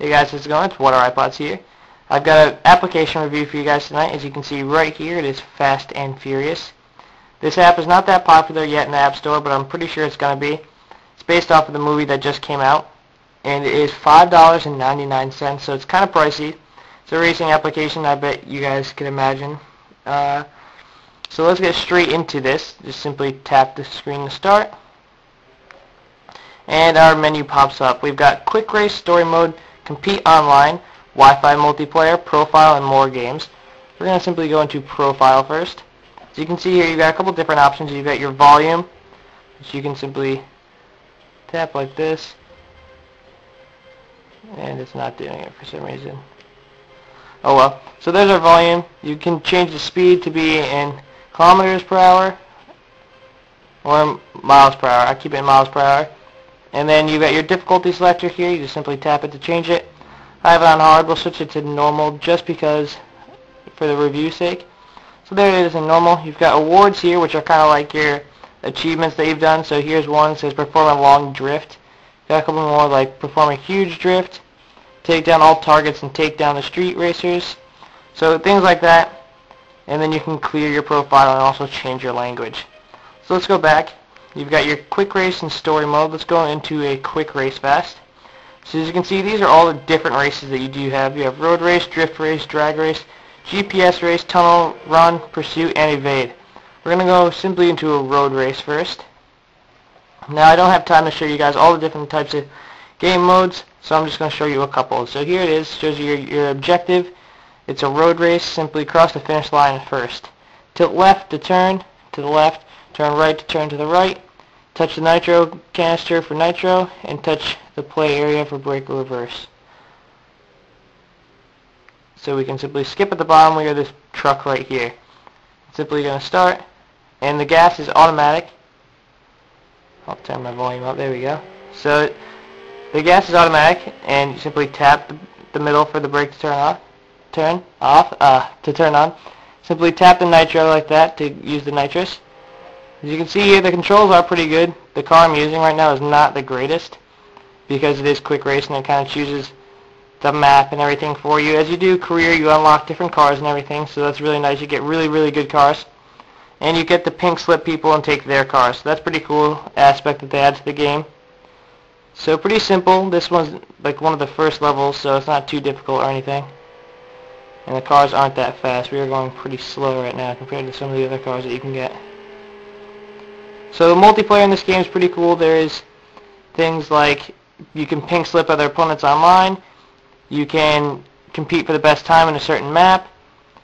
Hey guys, how's it going? It's WhatRiPods here. I've got an application review for you guys tonight. As you can see right here, it is Fast and Furious. This app is not that popular yet in the App Store, but I'm pretty sure it's going to be. It's based off of the movie that just came out, and it is $5.99, so it's kind of pricey. It's a racing application, I bet you guys can imagine. So let's get straight into this. Just simply tap the screen to start, and our menu pops up. We've got Quick Race, Story Mode, Compete Online, Wi-Fi Multiplayer, Profile, and more games. We're going to simply go into Profile first. As you can see here, you've got a couple different options. You've got your volume, which you can simply tap like this, and it's not doing it for some reason. Oh well. So there's our volume. You can change the speed to be in kilometers per hour or miles per hour. I keep it in miles per hour. And then you've got your difficulty selector here. You just simply tap it to change it. I have it on hard. We'll switch it to normal just because, for the review's sake. So there it is in normal. You've got awards here, which are kind of like your achievements that you've done. So here's one that says perform a long drift. Got a couple more like perform a huge drift, take down all targets, and take down the street racers. So things like that. And then you can clear your profile and also change your language. So let's go back. You've got your quick race and story mode. Let's go into a quick race fast. So as you can see, these are all the different races that you do have. You have road race, drift race, drag race, GPS race, tunnel, run, pursuit, and evade. We're going to go simply into a road race first. Now I don't have time to show you guys all the different types of game modes, so I'm just going to show you a couple. So here it is, shows you your objective. It's a road race. Simply cross the finish line first. Tilt left to turn to the left, turn right to turn to the right, touch the nitro canister for nitro, and touch the play area for brake or reverse. So we can simply skip at the bottom. We have this truck right here. Simply going to start, and the gas is automatic. I'll turn my volume up. There we go. So the gas is automatic, and you simply tap the middle for the brake to turn off. Turn on. Simply tap the nitro like that to use the nitrous. As you can see here, the controls are pretty good. The car I'm using right now is not the greatest because it is quick race and it kind of chooses the map and everything for you. As you do career, you unlock different cars and everything, so that's really nice. You get really, really good cars. And you get the pink slip people and take their cars. So that's a pretty cool aspect that they add to the game. So pretty simple. This one's like one of the first levels, so it's not too difficult or anything. And the cars aren't that fast. We are going pretty slow right now compared to some of the other cars that you can get. So the multiplayer in this game is pretty cool. There is things like you can pink slip other opponents online. You can compete for the best time in a certain map.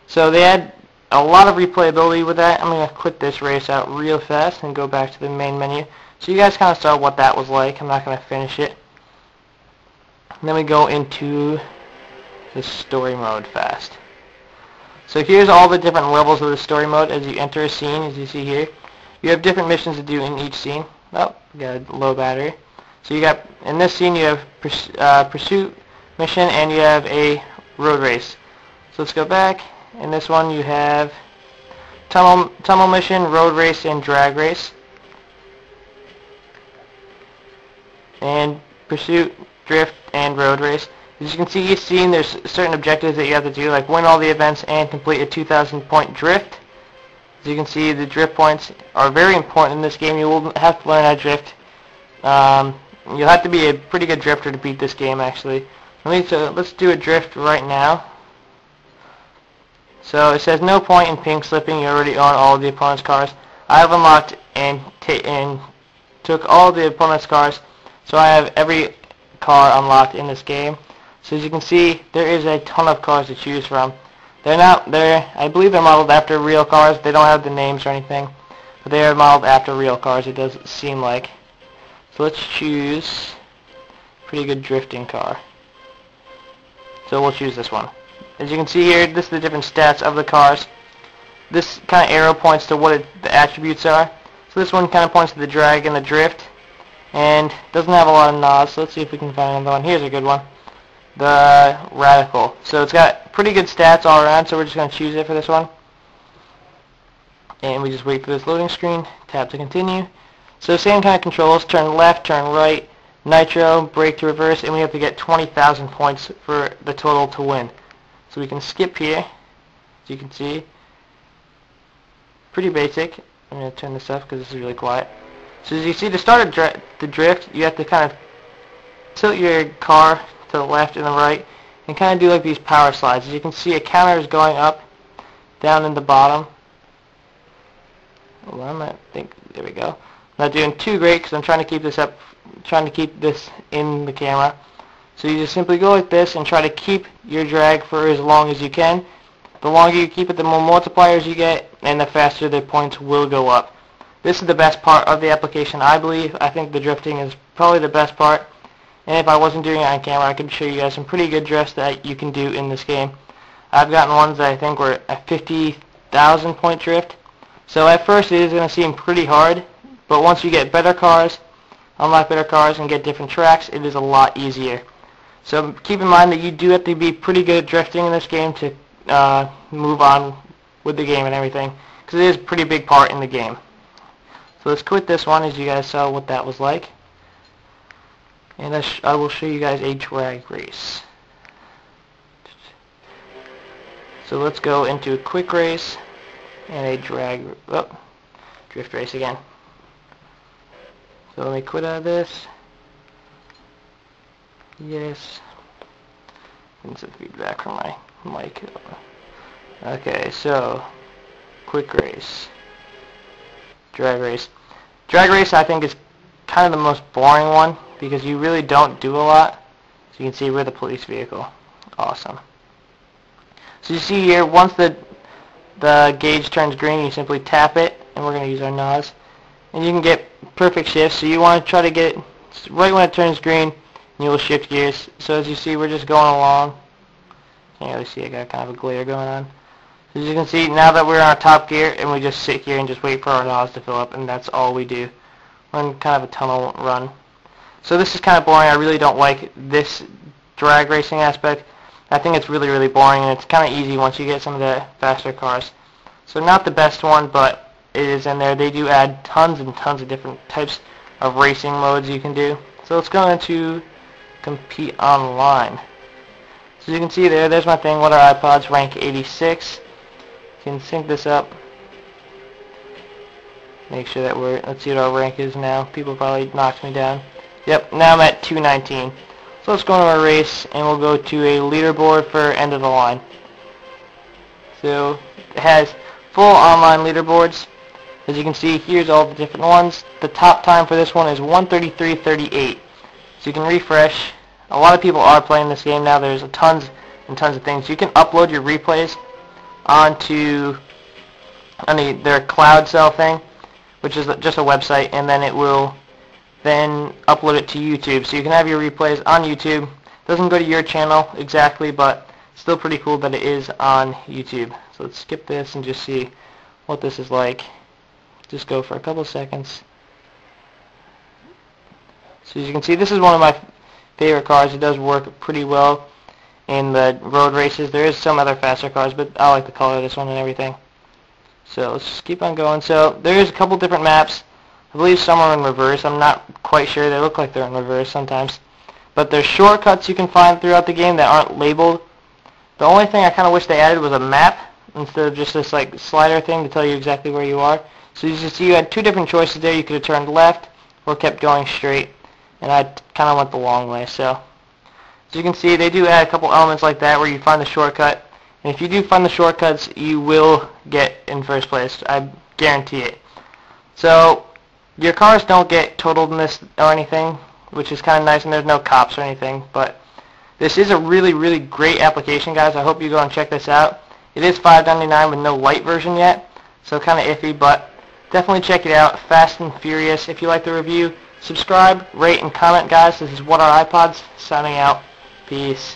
So they add a lot of replayability with that. I'm going to quit this race out real fast and go back to the main menu. So you guys kind of saw what that was like. I'm not going to finish it. And then we go into the story mode fast. So here's all the different levels of the story mode as you enter a scene, as you see here. You have different missions to do in each scene. Oh, got a low battery. So you got, in this scene you have pursuit mission and you have a road race. So let's go back. In this one you have tunnel mission, road race, and drag race. And pursuit, drift, and road race. As you can see each scene there's certain objectives that you have to do, like win all the events and complete a 2,000 point drift. As you can see, the drift points are very important in this game. You will have to learn how to drift. You'll have to be a pretty good drifter to beat this game, actually. Let's do a drift right now. So it says no point in pink slipping. You already own all of the opponent's cars. I have unlocked and took all the opponent's cars, so I have every car unlocked in this game. So as you can see, there is a ton of cars to choose from. I believe they're modeled after real cars. They don't have the names or anything, but they are modeled after real cars, it does seem like. So let's choose a pretty good drifting car. So we'll choose this one. As you can see here, this is the different stats of the cars. This kind of arrow points to what the attributes are. So this one kind of points to the drag and the drift, and doesn't have a lot of nods. So let's see if we can find another one. Here's a good one. The radical. So it's got pretty good stats all around, so we're just going to choose it for this one. And we just wait for this loading screen, tap to continue. So same kind of controls, turn left, turn right, nitro, brake to reverse, and we have to get 20,000 points for the total to win. So we can skip here, as you can see. Pretty basic. I'm going to turn this off because this is really quiet. So as you see, to start the drift, you have to kind of tilt your car to the left and the right and kind of do like these power slides. As you can see, a counter is going up, down in the bottom. Hold on, I think, there we go. I'm not doing too great because I'm trying to keep this up, trying to keep this in the camera. So you just simply go like this and try to keep your drag for as long as you can. The longer you keep it, the more multipliers you get, and the faster the points will go up. This is the best part of the application, I believe. I think the drifting is probably the best part. And if I wasn't doing it on camera, I could show you guys some pretty good drifts that you can do in this game. I've gotten ones that I think were a 50,000 point drift. So at first it is going to seem pretty hard, but once you get better cars, unlock better cars, and get different tracks, it is a lot easier. So keep in mind that you do have to be pretty good at drifting in this game to move on with the game and everything, because it is a pretty big part in the game. So let's quit this one, as you guys saw what that was like. And I will show you guys a drag race. So let's go into a quick race and a drift race again. So let me quit out of this. Yes. And some feedback from my mic. Okay, so quick race. Drag race. Drag race I think is kind of the most boring one because you really don't do a lot. So you can see we're the police vehicle. Awesome. So you see here, once the gauge turns green, you simply tap it, and we're going to use our NOS. And you can get perfect shifts. So you want to try to get it right when it turns green, and you will shift gears. So as you see, we're just going along. Can't really see, I got kind of a glare going on. As you can see, now that we're on top gear, and we just sit here and just wait for our NOS to fill up, and that's all we do. We're in kind of a tunnel run. So this is kind of boring. I really don't like this drag racing aspect. I think it's really, really boring, and it's kind of easy once you get some of the faster cars. So not the best one, but it is in there. They do add tons and tons of different types of racing modes you can do. So let's go into compete online. So you can see there's my thing, WhatRiPods, rank 86. You can sync this up. Make sure that let's see what our rank is now. People probably knocked me down. Yep, now I'm at 219. So let's go into our race, and we'll go to a leaderboard for end of the line. So it has full online leaderboards. As you can see, here's all the different ones. The top time for this one is 1:33:38. So you can refresh. A lot of people are playing this game now. There's tons and tons of things. You can upload your replays onto their cloud cell thing, which is just a website, and then it will then upload it to YouTube. So you can have your replays on YouTube. It doesn't go to your channel exactly, but still pretty cool that it is on YouTube. So let's skip this and just see what this is like. Just go for a couple seconds. So as you can see, this is one of my favorite cars. It does work pretty well in the road races. There is some other faster cars, but I like the color of this one and everything. So let's just keep on going. So there is a couple different maps. I believe some are in reverse. I'm not quite sure. They look like they're in reverse sometimes. But there's shortcuts you can find throughout the game that aren't labeled. The only thing I kind of wish they added was a map instead of just this like slider thing to tell you exactly where you are. So as you see, you had two different choices there. You could have turned left or kept going straight. And I kind of went the long way. So as you can see, they do add a couple elements like that where you find the shortcut. And if you do find the shortcuts, you will get in first place. I guarantee it. So your cars don't get totaled in this or anything, which is kind of nice, and there's no cops or anything. But this is a really, really great application, guys. I hope you go and check this out. It is $5.99 with no light version yet, so kind of iffy, but definitely check it out. Fast and Furious. If you like the review, subscribe, rate, and comment, guys. This is WhatRiPods signing out. Peace.